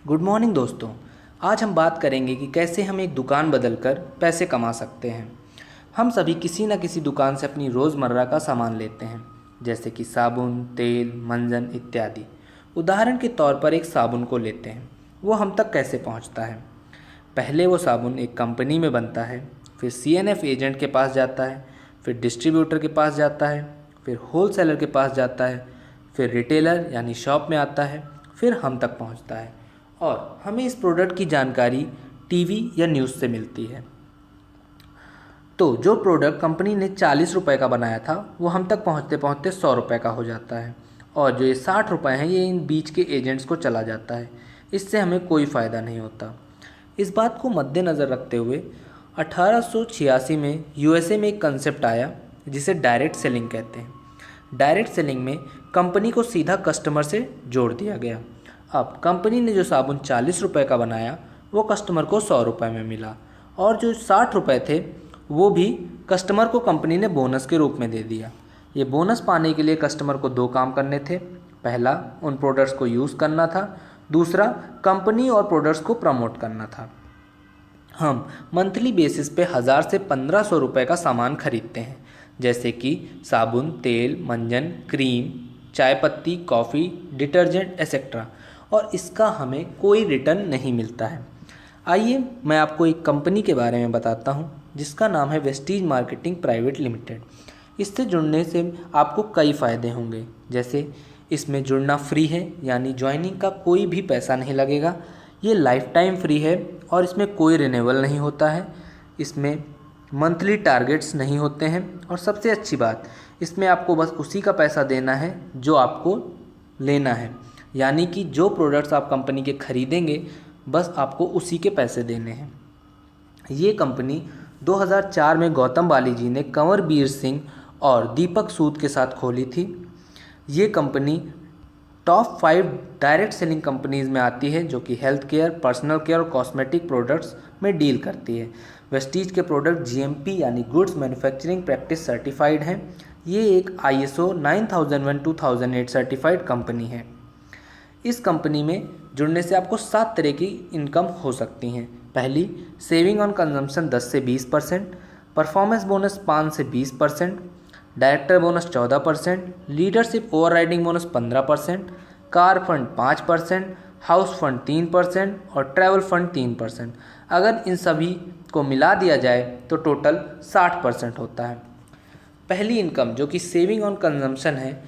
Good morning दोस्तों। आज हम बात करेंगे कि कैसे हम एक दुकान बदलकर पैसे कमा सकते हैं। हम सभी किसी न किसी दुकान से अपनी रोज़मर्रा का सामान लेते हैं, जैसे कि साबुन, तेल, मंजन इत्यादि। उदाहरण के तौर पर एक साबुन को लेते हैं, वो हम तक कैसे पहुंचता है। पहले वो साबुन एक कंपनी में बनता है, फिर सीएनएफ एजेंट के पास जाता है, फिर डिस्ट्रीब्यूटर के पास जाता है, फिर होलसेलर के पास जाता है, फिर रिटेलर यानी शॉप में आता है, फिर हम तक पहुंचता है और हमें इस प्रोडक्ट की जानकारी टीवी या न्यूज़ से मिलती है। तो जो प्रोडक्ट कंपनी ने 40 रुपये का बनाया था वो हम तक पहुंचते पहुंचते 100 रुपये का हो जाता है, और जो ये 60 रुपये हैं ये इन बीच के एजेंट्स को चला जाता है। इससे हमें कोई फ़ायदा नहीं होता। इस बात को मद्देनज़र रखते हुए 1886 में यूएसए में एक कंसेप्ट आया जिसे डायरेक्ट सेलिंग कहते हैं। डायरेक्ट सेलिंग में कंपनी को सीधा कस्टमर से जोड़ दिया गया। अब कंपनी ने जो साबुन 40 रुपये का बनाया वो कस्टमर को 100 रुपये में मिला, और जो 60 रुपये थे वो भी कस्टमर को कंपनी ने बोनस के रूप में दे दिया। ये बोनस पाने के लिए कस्टमर को दो काम करने थे। पहला, उन प्रोडक्ट्स को यूज़ करना था। दूसरा, कंपनी और प्रोडक्ट्स को प्रमोट करना था। हम मंथली बेसिस पे 1000 से 1500 रुपये का सामान खरीदते हैं, जैसे कि साबुन, तेल, मंजन, क्रीम, चाय पत्ती, कॉफ़ी, डिटर्जेंट एक्सेट्रा, और इसका हमें कोई रिटर्न नहीं मिलता है। आइए मैं आपको एक कंपनी के बारे में बताता हूँ जिसका नाम है वेस्टीज मार्केटिंग प्राइवेट लिमिटेड। इससे जुड़ने से आपको कई फ़ायदे होंगे, जैसे इसमें जुड़ना फ्री है, यानी ज्वाइनिंग का कोई भी पैसा नहीं लगेगा। ये लाइफ टाइम फ्री है और इसमें कोई रिन्यूअल नहीं होता है। इसमें मंथली टारगेट्स नहीं होते हैं, और सबसे अच्छी बात, इसमें आपको बस उसी का पैसा देना है जो आपको लेना है, यानी कि जो प्रोडक्ट्स आप कंपनी के खरीदेंगे बस आपको उसी के पैसे देने हैं। ये कंपनी 2004 में गौतम बाली जी ने कंवरबीर सिंह और दीपक सूद के साथ खोली थी। ये company top 5 direct selling companies में आती है, जो कि हेल्थ केयर, पर्सनल केयर और कॉस्मेटिक प्रोडक्ट्स में डील करती है। वेस्टीज के प्रोडक्ट जीएमपी यानी गुड्स मैन्युफैक्चरिंग प्रैक्टिस सर्टिफाइड हैं। ये एक आईएसओ 9001-2008 सर्टिफाइड कंपनी है। इस कंपनी में जुड़ने से आपको 7 तरह की इनकम हो सकती हैं। पहली, सेविंग ऑन कंजम्पशन 10 से 20%, परफॉर्मेंस बोनस 5 से 20%, director bonus 14%, leadership overriding bonus 15%, car fund 5%, house fund 3% और ट्रैवल फंड 3%। अगर इन सभी को मिला दिया जाए तो टोटल 60% होता है। पहली इनकम जो कि सेविंग ऑन कंजम्पशन है,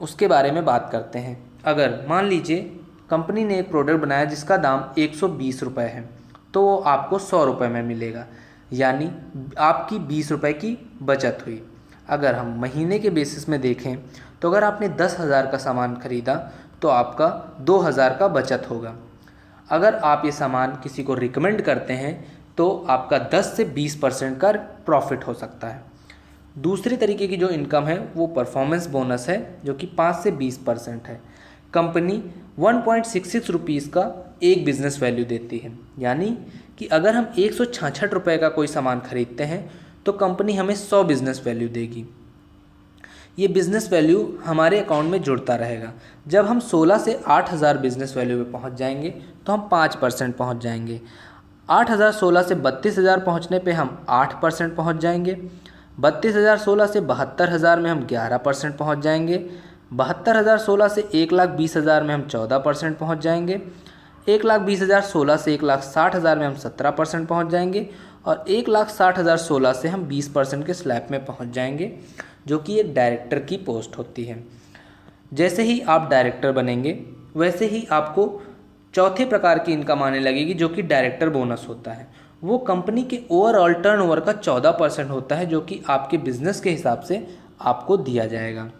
उसके बारे में बात करते हैं। अगर मान लीजिए कंपनी ने एक प्रोडक्ट बनाया जिसका दाम 120 रुपये है, तो वो आपको 100 रुपये में मिलेगा, यानी आपकी 20 रुपये की बचत हुई। अगर हम महीने के बेसिस में देखें तो अगर आपने 10,000 का सामान खरीदा तो आपका 2,000 का बचत होगा। अगर आप ये सामान किसी को रिकमेंड करते हैं तो आपका 10 से 20% का प्रॉफिट हो सकता है। दूसरे तरीके की जो इनकम है वो परफॉर्मेंस बोनस है, जो कि 5 से 20% है। कंपनी 1.66 रुपीज़ का एक बिज़नेस वैल्यू देती है, यानी कि अगर हम 166 रुपये का कोई सामान खरीदते हैं तो कंपनी हमें 100 बिज़नेस वैल्यू देगी। ये बिज़नेस वैल्यू हमारे अकाउंट में जुड़ता रहेगा। जब हम 16 से 8,000 बिज़नेस वैल्यू पे पहुंच जाएंगे तो हम 5% पहुंच जाएंगे। 8,016 से 32,000 पहुंचने पे हम 8% पहुंच जाएंगे। 32,016 से 72,000 में हम 11% पहुंच जाएंगे। 72,016 से 1,20,000 में हम 14% पहुंच जाएंगे। 1,20,016 से 1,60,000 में हम 17% पहुंच जाएंगे, और 1,60,016 से हम 20% के स्लैब में पहुंच जाएंगे, जो कि एक डायरेक्टर की पोस्ट होती है। जैसे ही आप डायरेक्टर बनेंगे वैसे ही आपको चौथे प्रकार की इनकम आने लगेगी, जो कि डायरेक्टर बोनस होता है। वो कंपनी के ओवरऑल टर्नओवर का 14% होता है, जो कि आपके बिजनेस के हिसाब से आपको दिया जाएगा।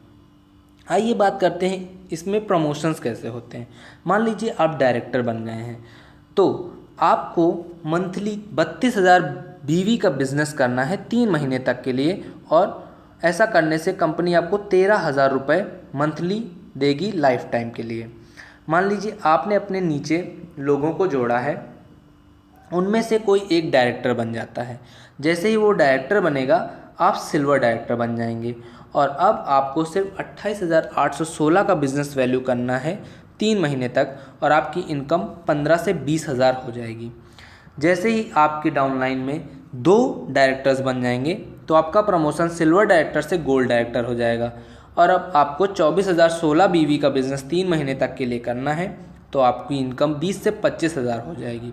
आइए बात करते हैं इसमें प्रमोशंस कैसे होते हैं। मान लीजिए आप डायरेक्टर बन गए हैं तो आपको मंथली 32,000 बीवी का बिजनेस करना है 3 महीने तक के लिए, और ऐसा करने से कंपनी आपको 13,000 रुपये मंथली देगी लाइफ टाइम के लिए। मान लीजिए आपने अपने नीचे लोगों को जोड़ा है, उनमें से कोई एक डायरेक्टर बन जाता है। जैसे ही वो डायरेक्टर बनेगा आप सिल्वर डायरेक्टर बन जाएंगे, और अब आपको सिर्फ 28,816 का बिज़नेस वैल्यू करना है 3 महीने तक और आपकी इनकम 15 से 20 हज़ार हो जाएगी। जैसे ही आपके डाउनलाइन में 2 डायरेक्टर्स बन जाएंगे तो आपका प्रमोशन सिल्वर डायरेक्टर से गोल्ड डायरेक्टर हो जाएगा और अब आपको 24,016 बीवी का बिजनेस 3 महीने तक के लिए करना है तो आपकी इनकम 20 से 25 हज़ार हो जाएगी।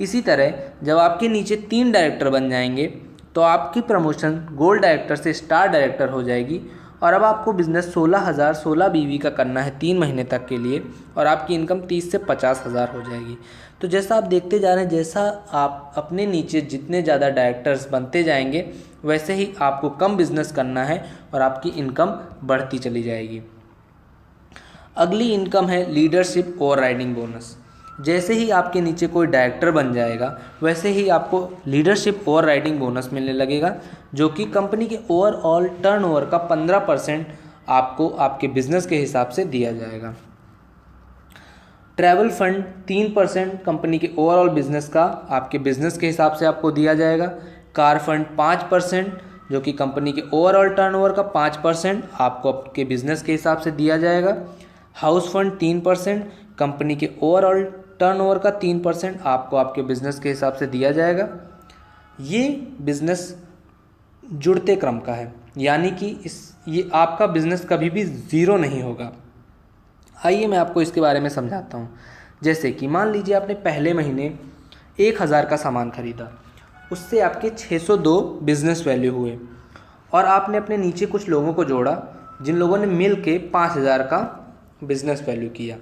इसी तरह जब आपके नीचे 3 डायरेक्टर बन जाएंगे तो आपकी प्रमोशन गोल्ड डायरेक्टर से स्टार डायरेक्टर हो जाएगी और अब आपको बिज़नेस 16,016 बीवी का करना है 3 महीने तक के लिए और आपकी इनकम 30 से 50 हज़ार हो जाएगी। तो जैसा आप देखते जा रहे हैं, जैसा आप अपने नीचे जितने ज़्यादा डायरेक्टर्स बनते जाएंगे वैसे ही आपको कम बिजनेस करना है और आपकी इनकम बढ़ती चली जाएगी। अगली इनकम है लीडरशिप ओवरराइडिंग बोनस। जैसे ही आपके नीचे कोई डायरेक्टर बन जाएगा वैसे ही आपको लीडरशिप ओवरराइडिंग बोनस मिलने लगेगा, जो कि कंपनी के ओवरऑल टर्नओवर का 15% आपको आपके बिजनेस के हिसाब से दिया जाएगा। ट्रैवल फंड 3% कंपनी के ओवरऑल बिजनेस का आपके बिजनेस के हिसाब से आपको दिया जाएगा। कार फंड 5% जो कि कंपनी के ओवरऑल टर्नओवर का 5% आपको आपके बिजनेस के हिसाब से दिया जाएगा। हाउस फंड 3% कंपनी के ओवरऑल टर्नओवर का 3% आपको आपके बिजनेस के हिसाब से दिया जाएगा। ये बिजनेस जुड़ते क्रम का है, यानी कि ये आपका बिजनेस कभी भी ज़ीरो नहीं होगा। आइए मैं आपको इसके बारे में समझाता हूँ। जैसे कि मान लीजिए आपने पहले महीने 1,000 का सामान खरीदा, उससे आपके 602 बिजनेस वैल्यू हुए और आपने अपने नीचे कुछ लोगों को जोड़ा जिन लोगों ने मिल के 5,000 का बिजनेस वैल्यू किया,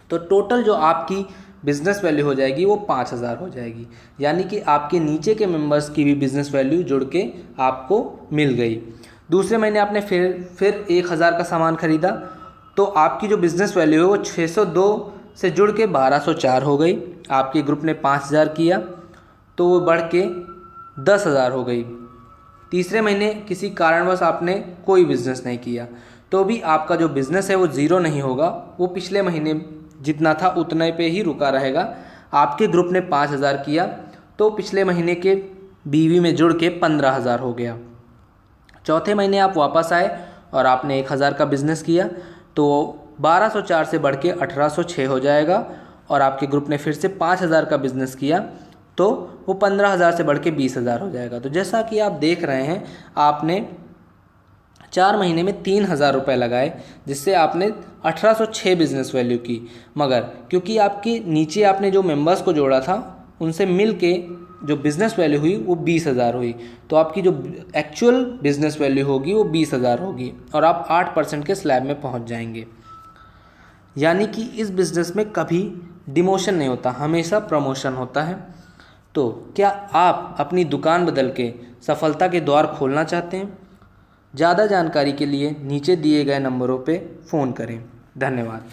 तो टोटल जो आपकी बिजनेस वैल्यू हो जाएगी वो 5,000 हो जाएगी। यानी कि आपके नीचे के मेंबर्स की भी बिजनेस वैल्यू जुड़ के आपको मिल गई। दूसरे महीने आपने फिर 1,000 का सामान खरीदा तो आपकी जो बिज़नेस वैल्यू है वो 602 से जुड़ के 1,204 हो गई। आपके ग्रुप ने 5,000 किया तो वो बढ़ के 10,000 हो गई। तीसरे महीने किसी कारणवश आपने कोई बिज़नेस नहीं किया तो भी आपका जो बिज़नेस है वो ज़ीरो नहीं होगा, वो पिछले महीने जितना था उतने पे ही रुका रहेगा। आपके ग्रुप ने 5,000 किया तो पिछले महीने के बीवी में जुड़ के 15,000 हो गया। चौथे महीने आप वापस आए और आपने 1,000 का बिज़नेस किया तो 1,204 से बढ़ के 1,806 हो जाएगा और आपके ग्रुप ने फिर से 5,000 का बिज़नेस किया तो वो 15,000 से बढ़ के 20,000 हो जाएगा। तो जैसा कि आप देख रहे हैं, आपने 4 महीने में 3,000 रुपये लगाए जिससे आपने 1,806 बिज़नेस वैल्यू की, मगर क्योंकि आपके नीचे आपने जो मेंबर्स को जोड़ा था उनसे मिल के जो बिज़नेस वैल्यू हुई वो 20,000 हुई, तो आपकी जो एक्चुअल बिज़नेस वैल्यू होगी वो 20,000 होगी और आप 8% के स्लैब में पहुंच जाएंगे। यानी कि इस बिज़नेस में कभी डिमोशन नहीं होता, हमेशा प्रमोशन होता है। तो क्या आप अपनी दुकान बदल के सफलता के द्वार खोलना चाहते हैं? ज़्यादा जानकारी के लिए नीचे दिए गए नंबरों पे फ़ोन करें। धन्यवाद।